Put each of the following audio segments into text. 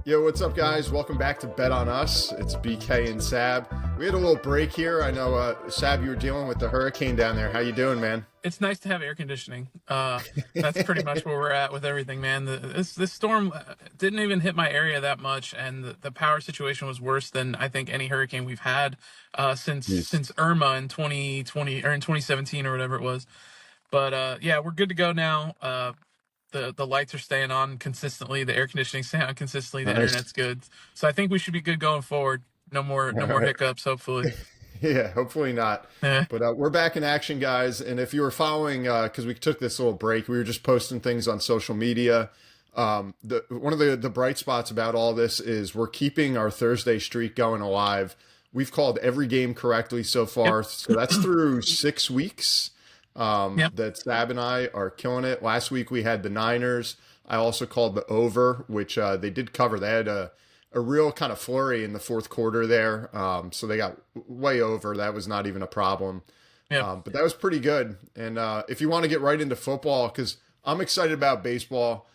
Yo, what's up, guys? Welcome back to Bet on Us. It's BK and Sab. We had a little break here. I know, Sab, you were dealing with the hurricane down there. How you doing, man? It's nice to have air conditioning. That's pretty much where we're at with everything, man. This storm didn't even hit my area that much, and the power situation was worse than I think any hurricane we've had since Jeez. since Irma in 2020 or in 2017 or whatever it was. But yeah, we're good to go now. The lights are staying on consistently. The air conditioning's staying on consistently. The Nice. internet's good. So I think we should be good going forward. No All more right. hiccups, hopefully. Yeah, hopefully not. Yeah. But we're back in action, guys. And if you were following, because we took this little break, we were just posting things on social media. One of the bright spots about all this is we're keeping our Thursday streak going alive. We've called every game correctly so far. Yep. So that's through 6 weeks. Yep. That Sab and I are killing it. Last week we had the Niners. I also called the over, which they did cover. They had a real kind of flurry in the fourth quarter there. So they got way over. That was not even a problem. Yep. But that was pretty good. And if you want to get right into football, because I'm excited about baseball.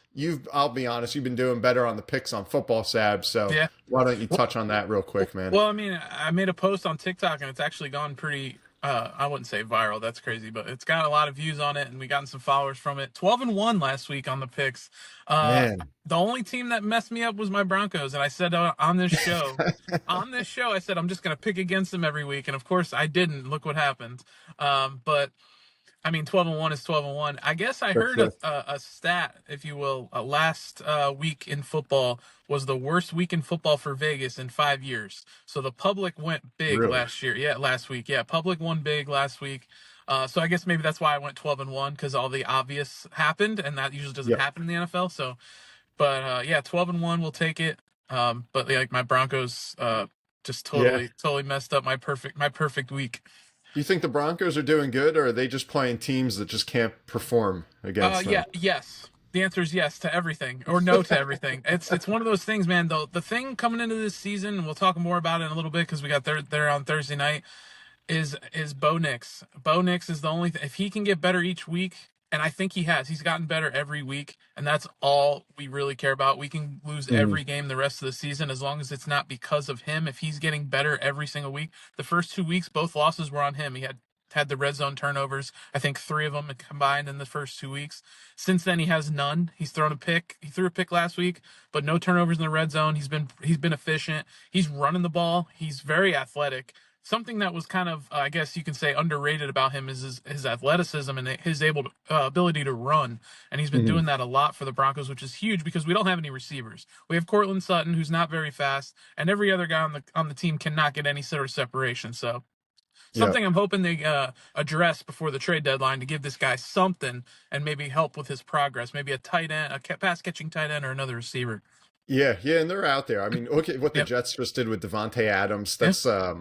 I'll be honest, you've been doing better on the picks on football, Sab. So Yeah. why don't you touch on that real quick, man? Well, I mean, I made a post on TikTok and it's actually gone pretty, I wouldn't say viral, that's crazy, but it's got a lot of views on it and we gotten some followers from it. 12-1 last week on the picks. Man. The only team that messed me up was my Broncos. And I said on this show, I said, I'm just going to pick against them every week. And of course I didn't. Look what happened. But I mean, 12-1 is 12-1. I guess I heard a stat, if you will, last week in football was the worst week in football for Vegas in 5 years. So the public went big Really? last year. Yeah, last week. Yeah, public won big last week. So I guess maybe that's why I went 12-1 because all the obvious happened, and that usually doesn't Yep. happen in the NFL. So, but yeah, 12-1, we'll take it. But like my Broncos just totally messed up my perfect week. You think the Broncos are doing good, or are they just playing teams that just can't perform against them? Yeah, yes. The answer is yes to everything, or no to everything. It's one of those things, man. Though the thing coming into this season, and we'll talk more about it in a little bit because we got there on Thursday night, is Bo Nix. Bo Nix is the only if he can get better each week, and I think he has. He's gotten better every week, and that's all we really care about. We can lose Mhm. every game the rest of the season as long as it's not because of him. If he's getting better every single week, the first 2 weeks, both losses were on him. He had the red zone turnovers. I think 3 of them combined in the first 2 weeks. Since then, he has none. He's thrown a pick. He threw a pick last week, but no turnovers in the red zone. He's been efficient. He's running the ball. He's very athletic. Something that was kind of, I guess you can say, underrated about him is his athleticism and his ability to run. And he's been Mhm. doing that a lot for the Broncos, which is huge because we don't have any receivers. We have Cortland Sutton, who's not very fast, and every other guy on the team cannot get any sort of separation. So Yeah. something I'm hoping they address before the trade deadline to give this guy something and maybe help with his progress. Maybe a tight end, a pass catching tight end, or another receiver. Yeah, yeah, and they're out there. I mean, look at what the Yep. Jets just did with Devontae Adams. Yeah.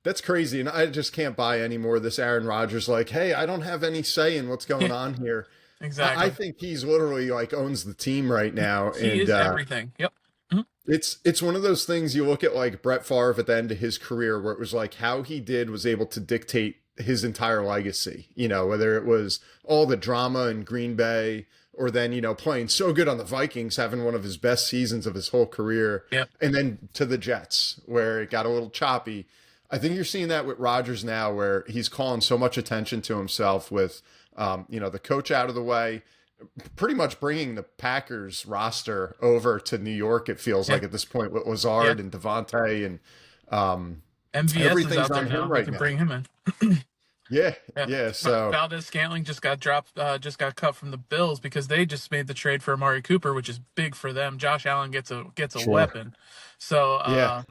That's crazy, and I just can't buy any more of this Aaron Rodgers. Like, hey, I don't have any say in what's going Yeah. on here. I Exactly. think he's literally like owns the team right now, He and is everything. Yep. Mhm. it's one of those things you look at like Brett Favre at the end of his career, where it was like how he was able to dictate his entire legacy. You know, whether it was all the drama in Green Bay, or then playing so good on the Vikings, having one of his best seasons of his whole career, Yep. and then to the Jets where it got a little choppy. I think you're seeing that with Rodgers now, where he's calling so much attention to himself with, the coach out of the way, pretty much bringing the Packers roster over to New York. It feels Yeah. like at this point with Yeah. Lazard and Devontae and MVS is everything's out there on him now. We right can now. bring him in. Yeah, Yeah. yeah. So Valdez Scantling just got dropped, just got cut from the Bills because they just made the trade for Amari Cooper, which is big for them. Josh Allen gets a sure, weapon. So yeah.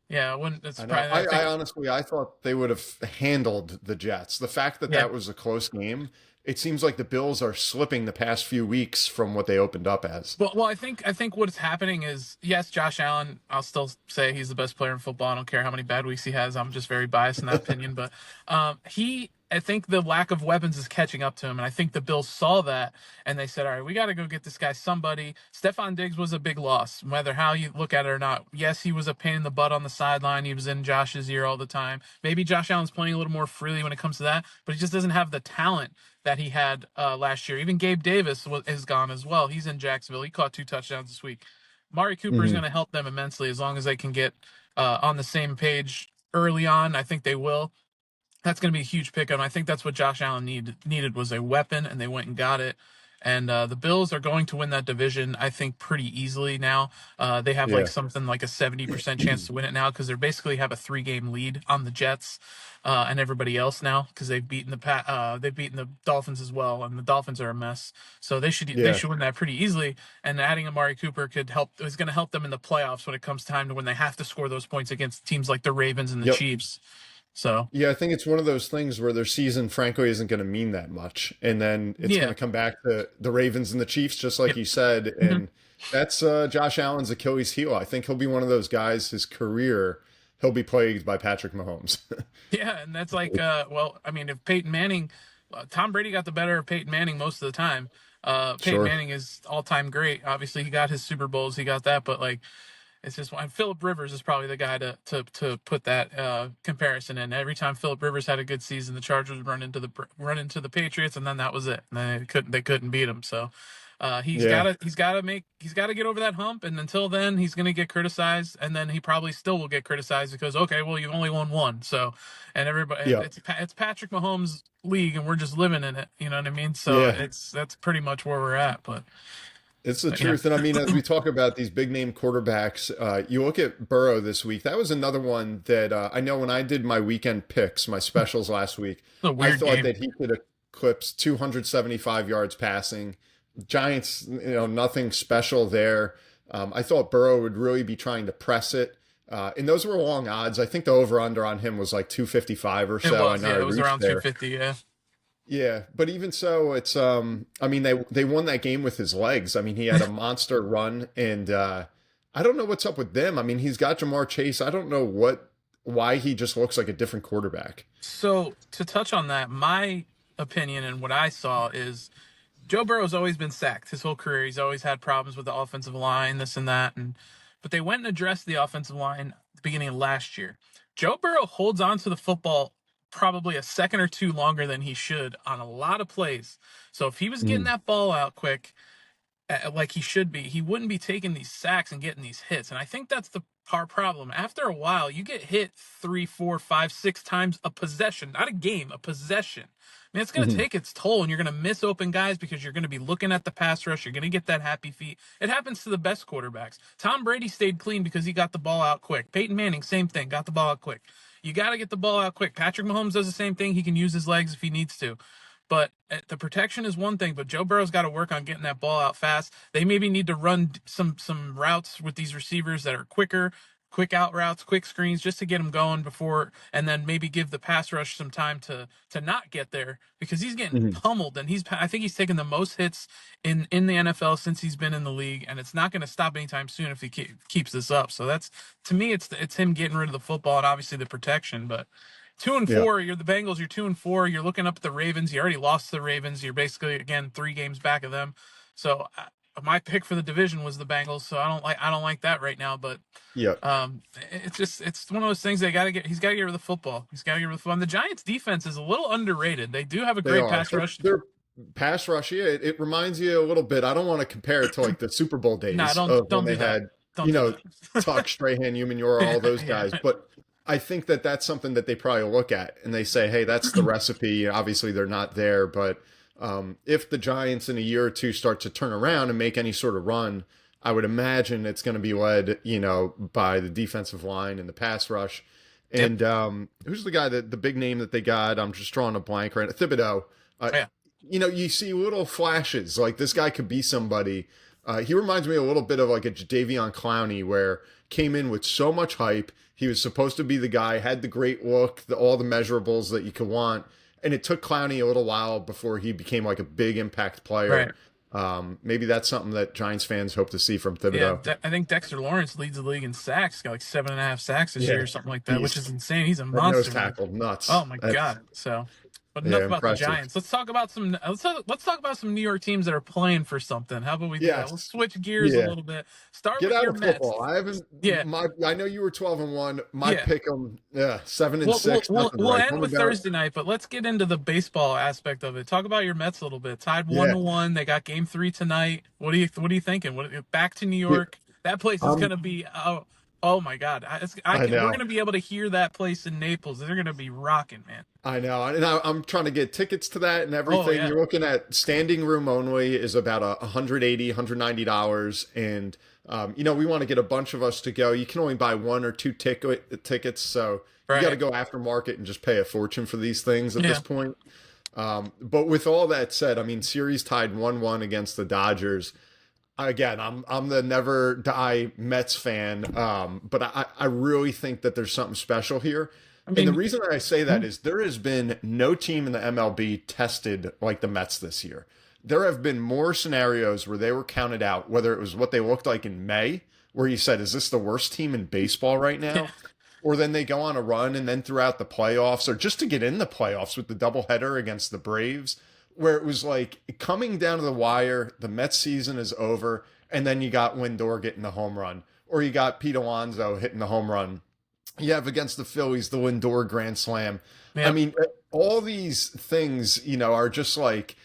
yeah, it wouldn't it's I know. probably I I think honestly, I thought they would have handled the Jets. The fact that yeah. that was a close game, it seems like the Bills are slipping the past few weeks from what they opened up as. Well, I think what's happening is yes, Josh Allen. I'll still say he's the best player in football. I don't care how many bad weeks he has. I'm just very biased in that opinion. But I think the lack of weapons is catching up to him, and I think the Bills saw that and they said, "All right, we got to go get this guy somebody." Stephon Diggs was a big loss, whether how you look at it or not. Yes, he was a pain in the butt on the sideline. He was in Josh's ear all the time. Maybe Josh Allen's playing a little more freely when it comes to that, but he just doesn't have the talent that he had last year. Even Gabe Davis is gone as well. He's in Jacksonville. He caught 2 touchdowns this week. Mari Cooper is Hmm. going to help them immensely as long as they can get on the same page early on. I think they will. That's going to be a huge pickup. I think that's what Josh Allen needed was a weapon, and they went and got it. And the Bills are going to win that division, I think, pretty easily now. They have like Yeah. something like a 70% chance to win it now because they basically have a 3-game lead on the Jets and everybody else now because they've beaten the Dolphins as well, and the Dolphins are a mess. So they Yeah. should win that pretty easily. And adding Amari Cooper is going to help them in the playoffs when it comes time to when they have to score those points against teams like the Ravens and the Yep. Chiefs. So Yeah, I think it's one of those things where their season, frankly, isn't going to mean that much. And then it's going yeah. to come back to the Ravens and the Chiefs, just like Yep. you said. Mhm. And that's Josh Allen's Achilles heel. I think he'll be one of those guys, his career, he'll be plagued by Patrick Mahomes. Yeah, and that's like, well, I mean, if Peyton Manning, Tom Brady got the better of Peyton Manning most of the time. Peyton Sure. Manning is all-time great. Obviously, he got his Super Bowls, he got that, but like, it's just Philip Rivers is probably the guy to put that comparison in. Every time Philip Rivers had a good season, the Chargers would run into the Patriots, and then that was it. And then they couldn't beat him. So Yeah. he's got to get over that hump, and until then, he's going to get criticized, and then he probably still will get criticized because okay, well, you've only won one, so and everybody, Yeah. it's Patrick Mahomes' league, and we're just living in it. You know what I mean? So Yeah. that's pretty much where we're at. It's the But yeah, truth. And I mean, as we talk about these big name quarterbacks, you look at Burrow this week. That was another one that I know when I did my weekend picks, my specials last week, it's a I weird thought game. that he could eclipse 275 yards passing. Giants, nothing special there. I thought Burrow would really be trying to press it. And those were long odds. I think the over under on him was like 255 or It so. I was, know yeah, I it was reached around there. 250. Yeah. Yeah, but even so, it's I mean they won that game with his legs. I mean he had a monster run, and I don't know what's up with them. I mean he's got Jamar Chase. I don't know why he just looks like a different quarterback. So to touch on that, my opinion and what I saw is Joe Burrow's always been sacked his whole career. He's always had problems with the offensive line, this and that, but they went and addressed the offensive line at the beginning of last year. Joe Burrow holds on to the football probably a second or two longer than he should on a lot of plays. So if he was getting Mm. that ball out quick, like he should be, he wouldn't be taking these sacks and getting these hits. And I think that's our problem. After a while, you get hit 3, 4, 5, 6 times a possession, not a game, a possession. I mean, it's going to Hmm. take its toll, and you're going to miss open guys because you're going to be looking at the pass rush. You're going to get that happy feet. It happens to the best quarterbacks. Tom Brady stayed clean because he got the ball out quick. Peyton Manning, same thing, got the ball out quick. You got to get the ball out quick. Patrick Mahomes does the same thing. He can use his legs if he needs to. But the protection is one thing, but Joe Burrow's got to work on getting that ball out fast. They maybe need to run some routes with these receivers that are quicker, quick out routes, quick screens, just to get them going before, and then maybe give the pass rush some time to not get there because he's getting Hmm. pummeled, and I think he's taken the most hits in the NFL since he's been in the league, and it's not going to stop anytime soon if he keeps this up. So that's to me, it's him getting rid of the football and obviously the protection, but. Two and Yeah, four, you're the Bengals. You're 2-4. You're looking up at the Ravens. You already lost to the Ravens. You're basically again 3 games back of them. So my pick for the division was the Bengals. So I don't like that right now. But yeah, it's one of those things he's got to get rid of the football. He's got to get rid of the football. And the Giants defense is a little underrated. They do have a they great are. pass rush. They're pass rush. Yeah, it reminds you a little bit. I don't want to compare it to like the Super Bowl Nah, days don't of when don't they do that. had Don't do Tuck, Strahan, Humanura, all those that. guys, but. I think that that's something that they probably look at and they say, hey, that's the recipe. Obviously, they're not there, but if the Giants in a year or two start to turn around and make any sort of run, I would imagine it's going to be led, by the defensive line and the pass rush. Yep. And who's the guy that the big name that they got? I'm just drawing a blank right now. Thibodeau. Yeah. You see little flashes like this guy could be somebody. He reminds me a little bit of like a Jadeveon Clowney, where came in with so much hype. He was supposed to be the guy, had the great look, all the measurables that you could want. And it took Clowney a little while before he became like a big impact player. Right. Maybe that's something that Giants fans hope to see from Yeah, Thibodeau. I think Dexter Lawrence leads the league in sacks. He's got like 7.5 sacks this year Yeah, or something like that, which is beast. insane. He's a That nose monster, man. tackle, nuts. Oh my That's god. So, but enough yeah, about the impressive. Giants. Let's talk about some New York teams that are playing for something. How about we do that? Let's Yes, switch gears a yeah. little bit. Start Get with out your of Mets. football. I haven't Yeah, I know you were 12-1. My yeah. pick 'em, yeah, 7 and We'll, we'll, 6, we'll, nothing we'll right. end Tell me with about Thursday night, but let's get into the baseball aspect of it. Talk about your Mets a little bit. Tied one yeah. to one. They got Game 3 tonight. What are you thinking? Back to New Yeah. York. That place is Um, gonna be oh my god, I we're know. gonna be able to hear that place in Naples. They're gonna be rocking, man. I know, and I'm trying to get tickets to that and Oh everything. yeah, You're looking at standing room only is about a $190, and we want to get a bunch of us to go. You can only buy one or two tickets, so you got to right, go aftermarket and just pay a fortune for these things at yeah. this point. But with all that said, I mean, series tied 1-1 against the Dodgers. Again, I'm the never die Mets fan, but I really think that there's something special here. I And the mean, reason that I say that is there has been no team in the MLB tested like the Mets this year. There have been more scenarios where they were counted out, whether it was what they looked like in May, where you said, is this the worst team in baseball right yeah, now? Or then they go on a run and then throughout the playoffs, or just to get in the playoffs with the doubleheader against the Braves, where it was like coming down to the wire, the Mets season is over, and then you got Lindor getting the home run, or you got Pete Alonso hitting the home run. You have against the Phillies the Lindor grand slam. I yeah. mean, all these things, are just like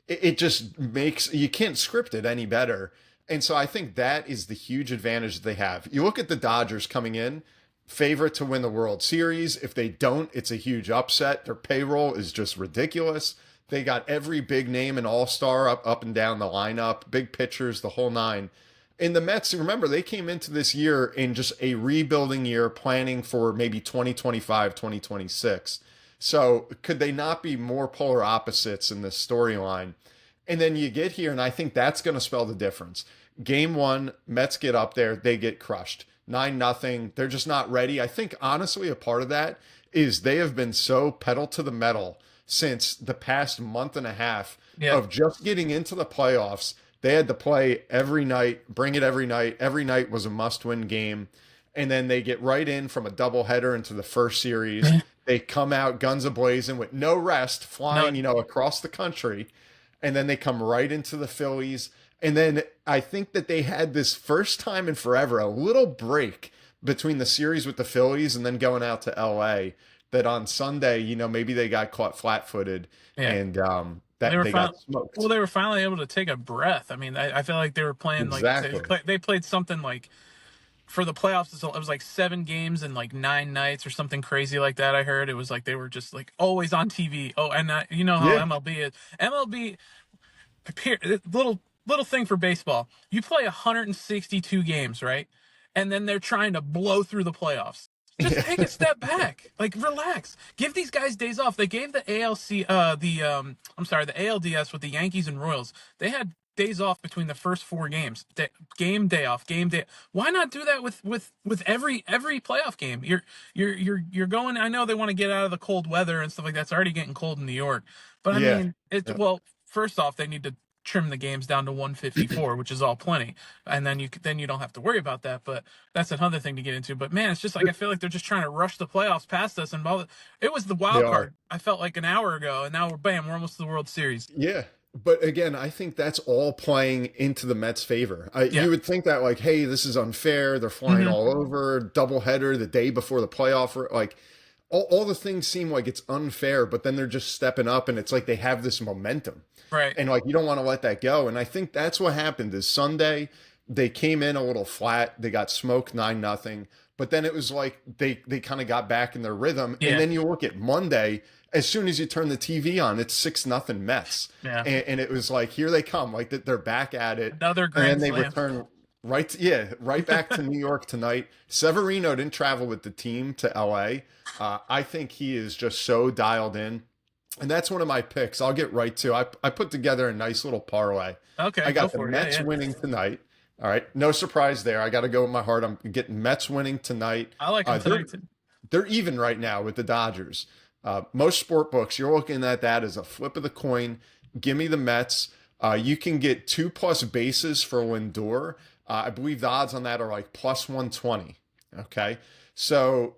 it just makes you can't script it any better. And so I think that is the huge advantage that they have. You look at the Dodgers coming in, favorite to win the World Series. If they don't, it's a huge upset. Their payroll is just ridiculous. They got every big name and all-star up and down the lineup, big pitchers, the whole nine. In the Mets, remember, they came into this year in just a rebuilding year, planning for maybe 2025, 2026. So could they not be more polar opposites in this storyline? And then you get here, and I think that's going to spell the difference. Game one, Mets get up there, they get crushed. 9-0. They're just not ready. I think, honestly, a part of that is they have been so pedal to the metal since the past month and a half Yeah. of just getting into the playoffs. They had to play every night, bring it every night. Every night was a must win game. And then they get right in from a doubleheader into the first series. They come out guns a-blazing with no rest, No, flying, across the country. And then they come right into the Phillies. And then I think that they had this first time in forever, a little break between the series with the Phillies and then going out to LA, that on Sunday, maybe they got caught flat-footed yeah. and They that were they fin- got smoked. well, they were finally able to take a breath. I mean, I feel like they were playing like Exactly. they played something like for the playoffs. It was like 7 games and like 9 nights or something crazy like that. I heard it was like they were just like always on TV. Oh, and you know how Yeah. MLB is. MLB little thing for baseball. You play 162 games, right? And then they're trying to blow through the playoffs. Just take a step back. Like relax. Give these guys days off. They gave the ALC the ALDS with the Yankees and Royals. They had days off between the first 4 games. Game day off, game day. Why not do that with every playoff game? You're going. I know they want to get out of the cold weather and stuff like that. It's already getting cold in New York. But I Yeah. mean, Yeah. well, first off, they need to trim the games down to 154, which is all plenty, and then you don't have to worry about that. But that's another thing to get into. But man, it's just like I feel like they're just trying to rush the playoffs past us, and it was the They wild are. card. I felt like an hour ago, and now we're almost to the World Series. Yeah. But again, I think that's all playing into the Mets' favor. Yeah. You would think that, like, hey, this is unfair. They're flying Hmm. all over, doubleheader the day before the playoff. Like, all the things seem like it's unfair, but then they're just stepping up, and it's like they have this momentum. Right. And, like, you don't want to let that go. And I think that's what happened is Sunday, they came in a little flat. They got smoked 9-0. But then it was like they kind of got back in their rhythm. And Yeah. then you look at Monday, as soon as you turn the TV on, it's 6-0 Mets. Yeah. And it was like, here they come, like that they're back at it. Another And then grand they slam. return right back to New York tonight. Severino didn't travel with the team to LA. I think he is just so dialed in. And that's one of my picks. I'll get right to. I put together a nice little parlay. Okay, I go got the for it. Mets Yeah. winning tonight. All right, no surprise there. I got to go with my heart. I'm getting Mets winning tonight. I like him They're tonight too. they're even right now with the Dodgers. Most sport books, you're looking at that as a flip of the coin. Give me the Mets. You can get 2+ bases for Lindor. I believe the odds on that are like plus 120. Okay, so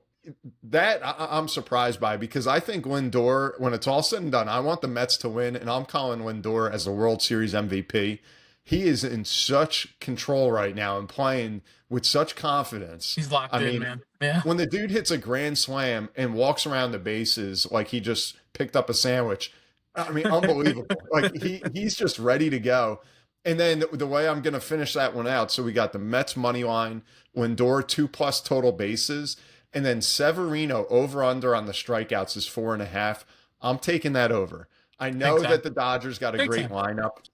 that I'm surprised by because I think Lindor, when it's all said and done, I want the Mets to win, and I'm calling Lindor as the World Series MVP. He is in such control right now and playing with such confidence. He's locked I in, mean, man. Yeah. when the dude hits a grand slam and walks around the bases like he just picked up a sandwich, I mean, unbelievable. Like he's just ready to go. And then the way I'm going to finish that one out, so we got the Mets money line, Lindor 2+ total bases, and then Severino over under on the strikeouts is 4.5. I'm taking that over. I Big know time. that the Dodgers got a Big great time. lineup,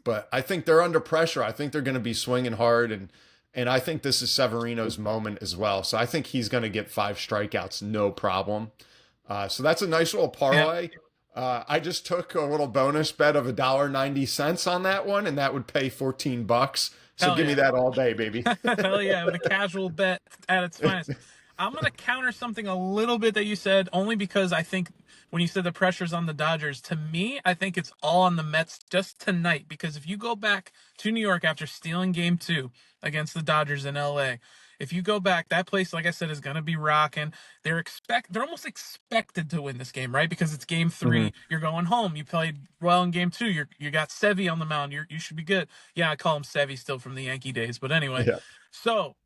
but I think they're under pressure. I think they're going to be swinging hard, and I think this is Severino's moment as well. So I think he's going to get 5 strikeouts, no problem. So that's a nice little Yeah. parlay. I just took a little bonus bet of $1.90 on that one, and that would pay $14. So Hell give me yeah. that all day, baby. Hell yeah, with a casual bet at its finest. I'm going to counter something a little bit that you said, only because I think when you said the pressure's on the Dodgers, to me, I think it's all on the Mets just tonight. Because if you go back to New York after stealing game 2 against the Dodgers in LA, if you go back, that place, like I said, is going to be rocking. They're almost expected to win this game, right? Because it's game 3. Mhm. You're going home. You played well in game 2. You got Sevy on the mound. You should be good. Yeah, I call him Sevy still from the Yankee days, but anyway. Yeah. So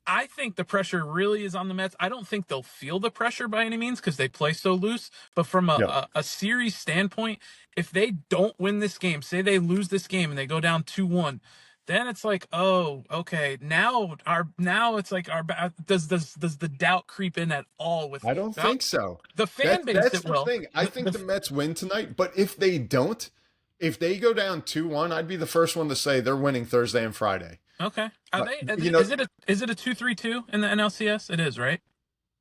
I think the pressure really is on the Mets. I don't think they'll feel the pressure by any means because they play so loose. But from Yeah. a series standpoint, if they don't win this game, say they lose this game and they go down 2-1, then it's like, oh, okay. Now it's like does the doubt creep in at all with I don't think so. the fan base? That's It the will. thing. I think the Mets win tonight, but if they don't, if they go down 2-1, I'd be the first one to say they're winning Thursday and Friday. Okay. Are they? You know, Is it a 2-3-2 in the NLCS? It is, right?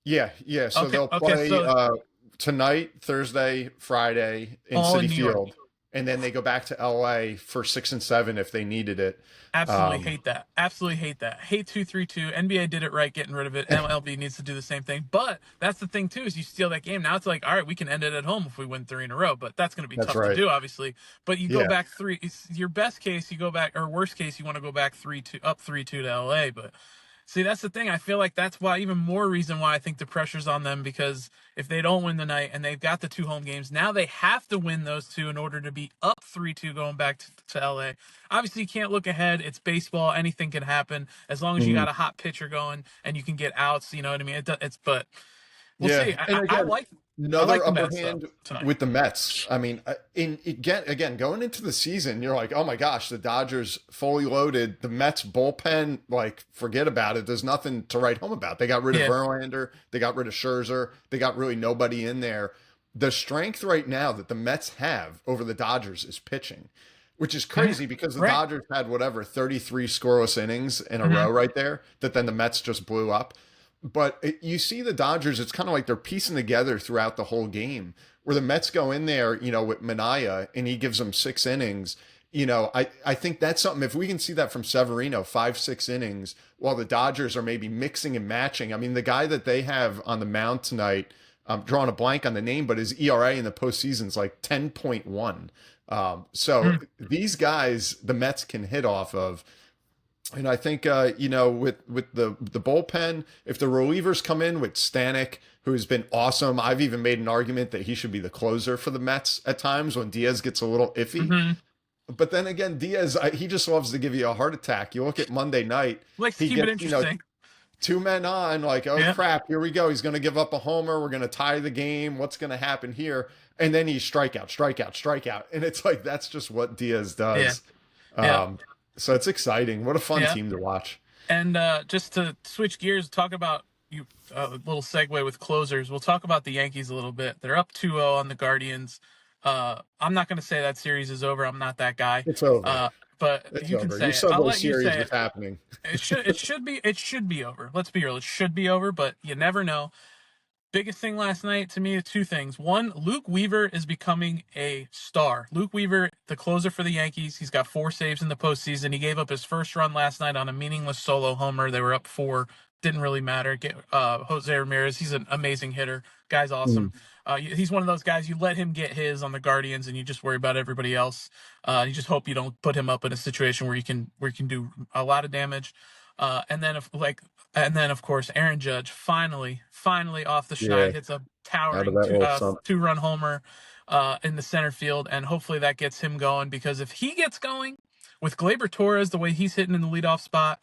yeah, yeah. So Okay. they'll Okay. play So tonight, Thursday, Friday in all Citi in New York. Field, and then they go back to LA for 6 and 7 if they needed it. Absolutely Um, hate that. Absolutely hate that. Hate 2-3-2. NBA did it right, getting rid of it. MLB needs to do the same thing. But that's the thing too, is you steal that game. Now it's like, all right, we can end it at home if we win 3 in a row. But that's going to be that's tough to right. do, obviously. But you go Yeah. back 3. It's your best case, you go back, or worst case, you want to go back 3-2, up 3-2 to LA. But see, that's the thing. I feel like that's why, even more reason why I think the pressure's on them, because if they don't win the night and they've got the 2 home games, now they have to win those 2 in order to be up 3-2 going back to LA. Obviously, you can't look ahead. It's baseball. Anything can happen as long as you Mhm. got a hot pitcher going and you can get outs. You know what I mean? But we'll Yeah, see. and again, I like another the upper Mets though hand tonight. with the Mets. I mean, again, going into the season, you're like, oh my gosh, the Dodgers fully loaded. The Mets bullpen, like, forget about it. There's nothing to write home about. They got rid of Yeah. Verlander. They got rid of Scherzer. They got really nobody in there. The strength right now that the Mets have over the Dodgers is pitching, which is crazy because the Right. Dodgers had whatever 33 scoreless innings in a Mm-hmm. row right there that then the Mets just blew up. But you see the Dodgers, it's kind of like they're piecing together throughout the whole game, where the Mets go in there, with Manaea, and he gives them 6 innings. I think that's something, if we can see that from Severino, 5, 6 innings, while the Dodgers are maybe mixing and matching. I mean, the guy that they have on the mound tonight, I'm drawing a blank on the name, but his ERA in the postseason is like 10.1. So Mm. these guys, the Mets can hit off of. And I think with the bullpen, if the relievers come in with Stanek, who has been awesome, I've even made an argument that he should be the closer for the Mets at times when Diaz gets a little iffy. Mm-hmm. But then again, Diaz, he just loves to give you a heart attack. You look at Monday night, Likes to he keep it gets 2 men on, like, oh interesting. crap, here we go. He's going to give up a homer. We're going to tie the game. What's going to happen here? And then he's strikeout, strikeout, strikeout, and it's like that's just what Diaz Yeah. does. Yeah. So it's exciting. What a fun Yeah. team to watch. And just to switch gears, talk about a little segue with closers. We'll talk about the Yankees a little bit. They're up 2-0 on the Guardians. I'm not going to say that series is over. I'm not that guy. It's over. But It's you can over. You say it. saw I'll the let you series say was it. happening. It should be over. Let's be real. It should be over, but you never know. Biggest thing last night to me are 2 things. One, Luke Weaver is becoming a star. Luke Weaver, the closer for the Yankees, he's got 4 saves in the postseason. He gave up his first run last night on a meaningless solo homer. They were up 4. Didn't really matter. Jose Ramirez, he's an amazing hitter. Guy's awesome. He's one of those guys, you let him get his on the Guardians and you just worry about everybody else. You just hope you don't put him up in a situation where you can do a lot of damage. And then of course Aaron Judge finally off the Yeah, schneid hits a out of towering that little stump. 2-run homer in the center field, and hopefully that gets him going, because if he gets going with Gleyber Torres the way he's hitting in the leadoff spot,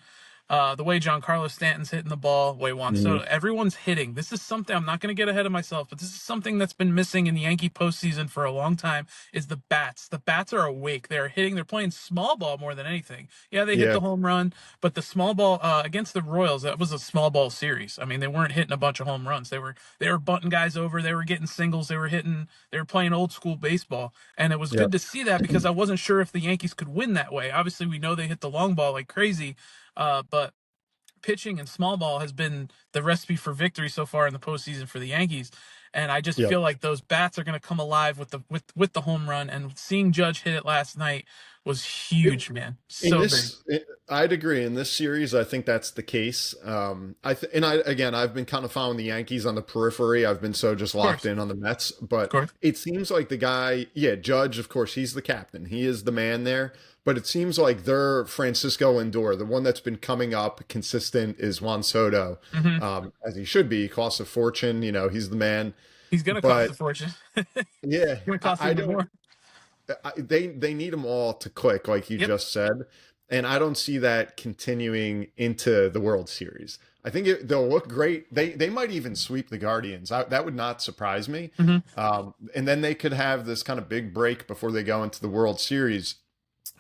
The way Giancarlo Stanton's hitting the ball, the way Juan Mhm. Soto, everyone's hitting. This is something, I'm not going to get ahead of myself, but this is something that's been missing in the Yankee postseason for a long time is the bats. The bats are awake. They're hitting. They're playing small ball more than anything. Yeah, they hit Yeah, the home run, but the small ball against the Royals, that was a small ball series. I mean, they weren't hitting a bunch of home runs. They were bunting guys over. They were getting singles. They were hitting. They were playing old school baseball, and it was yeah. good to see that because I wasn't sure if the Yankees could win that way. Obviously, we know they hit the long ball like crazy, but pitching and small ball has been the recipe for victory so far in the postseason for the Yankees. And I just Yep. feel like those bats are going to come alive with the home run. And seeing Judge hit it last night was huge, man. In So big. this, I'd agree. In this series, I think that's the case. I've been kind of following the Yankees on the periphery. I've been so just Of locked course, in on the Mets, of but course. it seems like the guy, yeah, Judge, of course, he's the captain. He is the man there. But it seems like they're Francisco Lindor. The one that's been coming up consistent is Juan Soto, Hmm. as he should be. He costs a fortune. He's the man. He's going to cost a But fortune. yeah, Going to cost I even don't. more. They need them all to click, like you Yep. just said, and I don't see that continuing into the World Series. I think they'll look great. They might even sweep the Guardians. That would not surprise me. Hmm. And then they could have this kind of big break before they go into the World Series.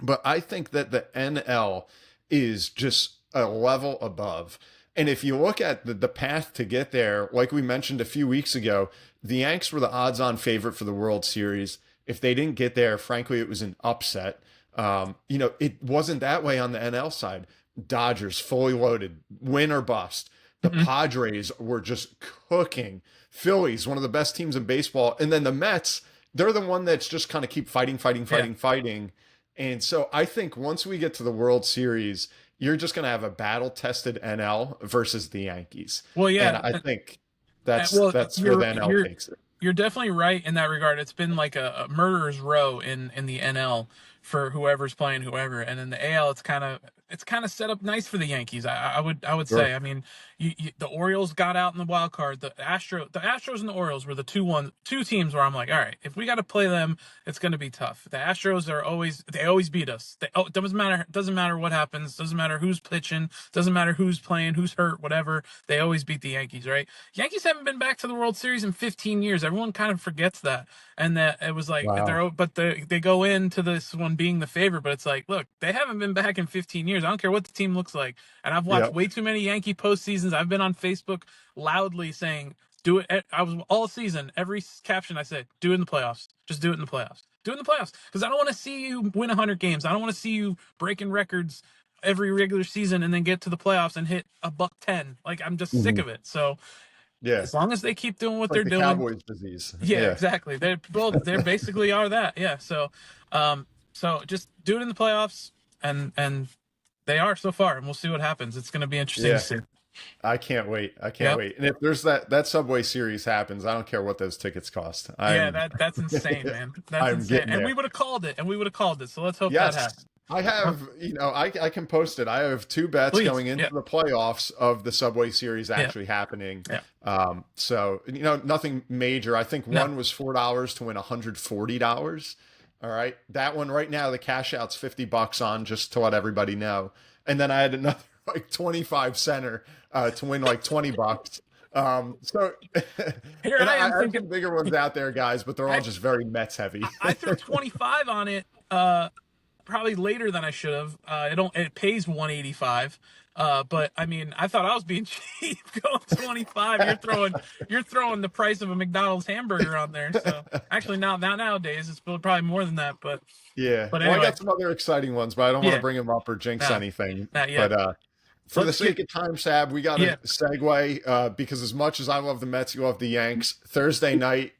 But I think that the NL is just a level above. And if you look at the path to get there, like we mentioned a few weeks ago, the Yanks were the odds-on favorite for the World Series. If they didn't get there, frankly, it was an upset. It wasn't that way on the NL side. Dodgers fully loaded, win or bust. The Hmm. Padres were just cooking. Phillies, one of the best teams in baseball, and then the Mets, they're the one that's just kind of keep fighting, fighting, Yeah. fighting, fighting. And so I think once we get to the World Series, you're just going to have a battle-tested NL versus the Yankees, Well, and yeah. I think that's Well, that's where the you're NL you're takes it. you're definitely right in that regard. It's been like a murderer's row in the NL for whoever's playing whoever, and in the AL, it's kind of set up nice for the Yankees. I would Sure. say. I mean, the Orioles got out in the wild card. The Astros and the Orioles were the two teams where I'm like, all right, if we got to play them, it's going to be tough. The Astros they always beat us. Doesn't matter what happens. Doesn't matter who's pitching. Doesn't matter who's playing, who's hurt, whatever. They always beat the Yankees, right? Yankees haven't been back to the World Series in 15 years. Everyone kind of forgets that, and that it was like Wow. they go into this one being the favorite, but it's like, look, they haven't been back in 15 years. I don't care what the team looks like, and I've watched Yep. way too many Yankee postseasons. I've been on Facebook loudly saying, "Do it." I was all season. Every caption I said, "Do it in the playoffs. Just do it in the playoffs. Do it in the playoffs." Because I don't want to see you win 100 games. I don't want to see you breaking records every regular season and then get to the playoffs and hit a buck 10. Like, I'm just sick Mhm. of it. So Yeah. as long as they keep doing what Like they're the doing, Cowboys disease. yeah, Yeah. exactly. They're basically are that. Yeah. So just do it in the playoffs, and they are so far, and we'll see what happens. It's going to be interesting to Yeah. see. I can't wait. I can't Yep. wait. And if there's that Subway series happens, I don't care what those tickets cost. Yeah, I'm that's insane, man. That's I'm insane. getting And we there. would have called it, and we would have called it. So let's hope that Yes. happens. I have, I can post it. I have two bets Please. going into Yeah. the playoffs of the Subway series Yeah. actually happening. Yeah. So nothing major. I think No. one was $4 to win $140. All right. That one right now, the cash out's $50 on, just to let everybody know. And then I had another like 25 center to win like $20. So Here and I I am have some thinking. bigger ones out there, guys, but they're all I just very Mets heavy. I threw 25 on it. Probably later than I should have. It pays 185. But I mean, I thought I was being cheap going 25. You're throwing the price of a McDonald's hamburger on there. So actually, not nowadays. It's probably more than that. But Yeah. but Well, I anyway, got some other exciting ones, but I don't want to yeah, bring them up or jinx no, anything. not yet. But for the Let's get sake of time, Sab, we got to yeah, segue because as much as I love the Mets, you love the Yanks. Thursday night,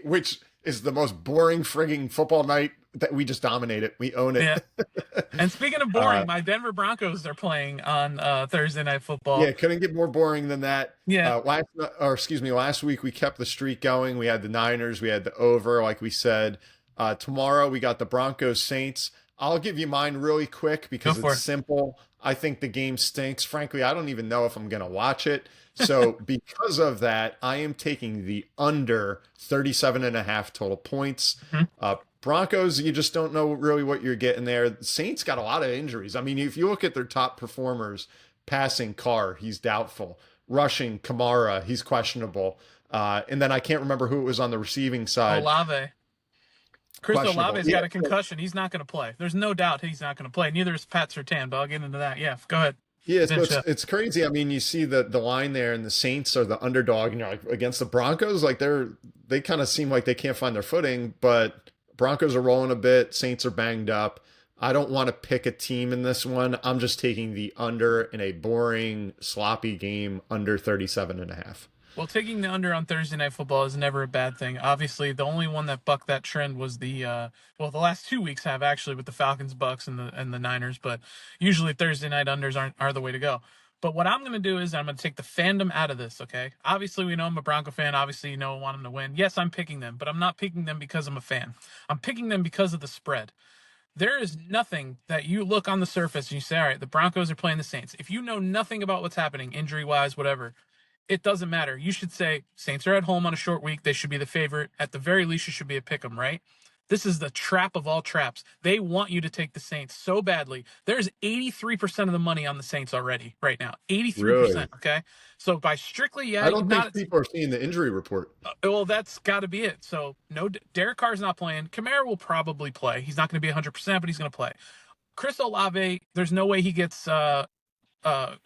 which is the most boring frigging football night that we just dominate it. We own it. yeah. And speaking of uh, boring, my Denver Broncos are playing on Thursday Night Football. yeah, couldn't get more boring than that. Yeah, Last week we kept the streak going. We had the Niners, we had the over, like we said. Tomorrow we got the Broncos Saints. I'll give you mine really quick go because for it's it. simple. I think the game stinks. Frankly, I don't even know if I'm going to watch it. So because of that, I am taking the under 37.5 total points. Mhm. Broncos, you just don't know really what you're getting there. The Saints got a lot of injuries. I mean, if you look at their top performers, Passing, Carr, he's doubtful. Rushing, Kamara, he's questionable. And then I can't remember who it was on the receiving side. Olave. Chris Questionable. Olave's Yeah. got a concussion. He's not going to play. There's no doubt he's not going to play. Neither is Pat Surtain, but I'll get into that. Yeah, go ahead. Yeah, so Finish it's up. it's crazy. I mean, you see the line there, and the Saints are the underdog, and you're like against the Broncos, like they kind of seem like they can't find their footing, but Broncos are rolling a bit, Saints are banged up. I don't want to pick a team in this one. I'm just taking the under in a boring, sloppy game under 37.5. Well, taking the under on Thursday Night Football is never a bad thing. Obviously, the only one that bucked that trend was the the last 2 weeks have actually with the Falcons, Bucks, and the Niners. But usually Thursday night unders are the way to go. But what I'm going to do is I'm going to take the fandom out of this. Okay, obviously we know I'm a Bronco fan. Obviously, I want them to win. Yes, I'm picking them, but I'm not picking them because I'm a fan. I'm picking them because of the spread. There is nothing that you look on the surface and you say, all right, the Broncos are playing the Saints. If you know nothing about what's happening, injury wise, whatever, it doesn't matter. You should say Saints are at home on a short week. They should be the favorite. At the very least, you should be a pick 'em, right? This is the trap of all traps. They want you to take the Saints so badly. There's 83% of the money on the Saints already right now. 83%. Really? Okay. So by strictly, yeah, I don't think not. people are seeing the injury report. Well, that's got to be it. So no, Derek Carr's not playing. Kamara will probably play. He's not going to be 100%, but he's going to play. Chris Olave, there's no way he gets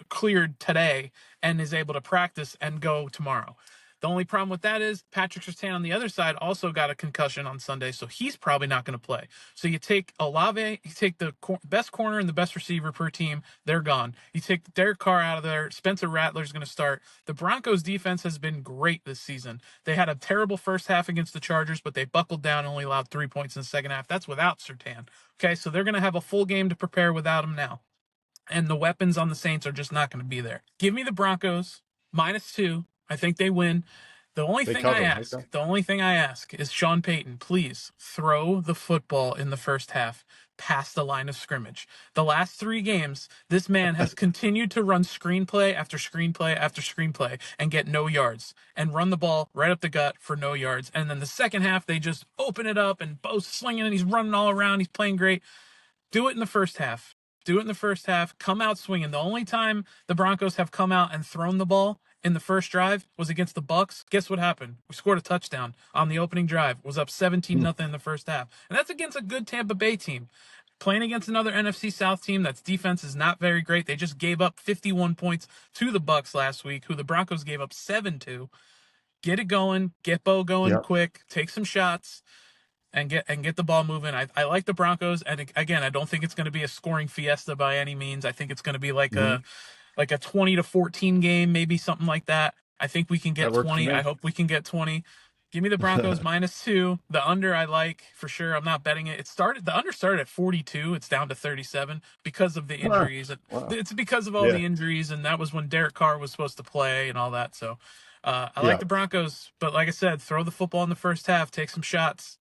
cleared today and is able to practice and go tomorrow. The only problem with that is Patrick Surtain on the other side also got a concussion on Sunday, so he's probably not going to play. So you take Olave, you take the best corner and the best receiver per team, they're gone. You take Derek Carr out of there, Spencer Rattler's going to start. The Broncos defense has been great this season. They had a terrible first half against the Chargers, but they buckled down and only allowed 3 points in the second half. That's without Surtain. Okay, so they're going to have a full game to prepare without him now. And the weapons on the Saints are just not going to be there. Give me the Broncos -2. I think they win. The only thing I ask is Sean Payton, please throw the football in the first half past the line of scrimmage. The last 3 games, this man has continued to run screenplay after screenplay after screenplay and get no yards and run the ball right up the gut for no yards. And then the second half, they just open it up and Bo's slinging and he's running all around. He's playing great. Do it in the first half. Do it in the first half. Come out swinging. The only time the Broncos have come out and thrown the ball in the first drive was against the Bucks. Guess what happened? We scored a touchdown on the opening drive. Was up 17-0 in the first half. And that's against a good Tampa Bay team. Playing against another NFC South team that's defense is not very great. They just gave up 51 points to the Bucks last week, who the Broncos gave up 7 to. Get it going. Get Bo going quick. Take some shots. And get the ball moving. I like the Broncos, and again, I don't think it's going to be a scoring fiesta by any means. I think it's going to be like a 20-14 game, maybe something like that. I think we can get 20. I hope we can get 20. Give me the Broncos -2. The under I like for sure. I'm not betting it. The under started at 42. It's down to 37 because of the injuries. Wow. It's because of all the injuries, and that was when Derek Carr was supposed to play and all that. So I like the Broncos, but like I said, throw the football in the first half, take some shots.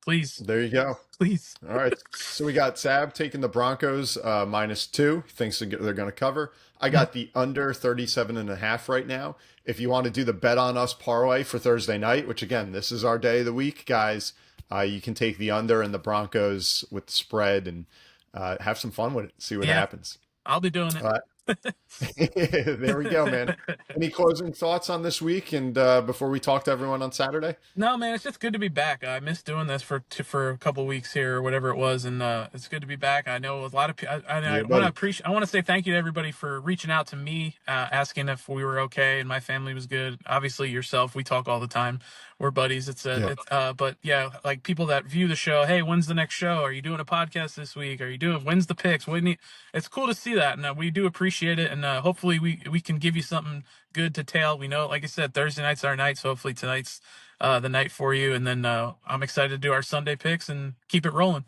Please. There you go. Please. All right. So we got Sab taking the Broncos -2. Thinks they're going to cover. I got the under 37.5 right now. If you want to do the bet on us parlay for Thursday night, which again, this is our day of the week, guys, you can take the under and the Broncos with the spread and have some fun with it. See what happens. I'll be doing it. There we go, man. Any closing thoughts on this week and before we talk to everyone on Saturday? No, man, it's just good to be back. I missed doing this for a couple of weeks here or whatever it was, and it's good to be back. I know a lot of people. I want to say thank you to everybody for reaching out to me, asking if we were okay and my family was good. Obviously, yourself, we talk all the time. We're buddies. But yeah, like people that view the show. Hey, when's the next show? Are you doing a podcast this week? When's the picks? It's cool to see that, and we do appreciate it. And hopefully we can give you something good to tell. We know, like I said, Thursday night's our night, so hopefully tonight's the night for you. And then I'm excited to do our Sunday picks and keep it rolling.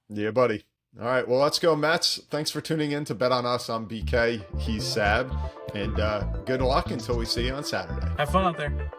Yeah, buddy. All right, well, let's go Mets. Thanks for tuning in to Bet on Us. I'm BK. He's Sab, and good luck until we see you on Saturday. Have fun out there.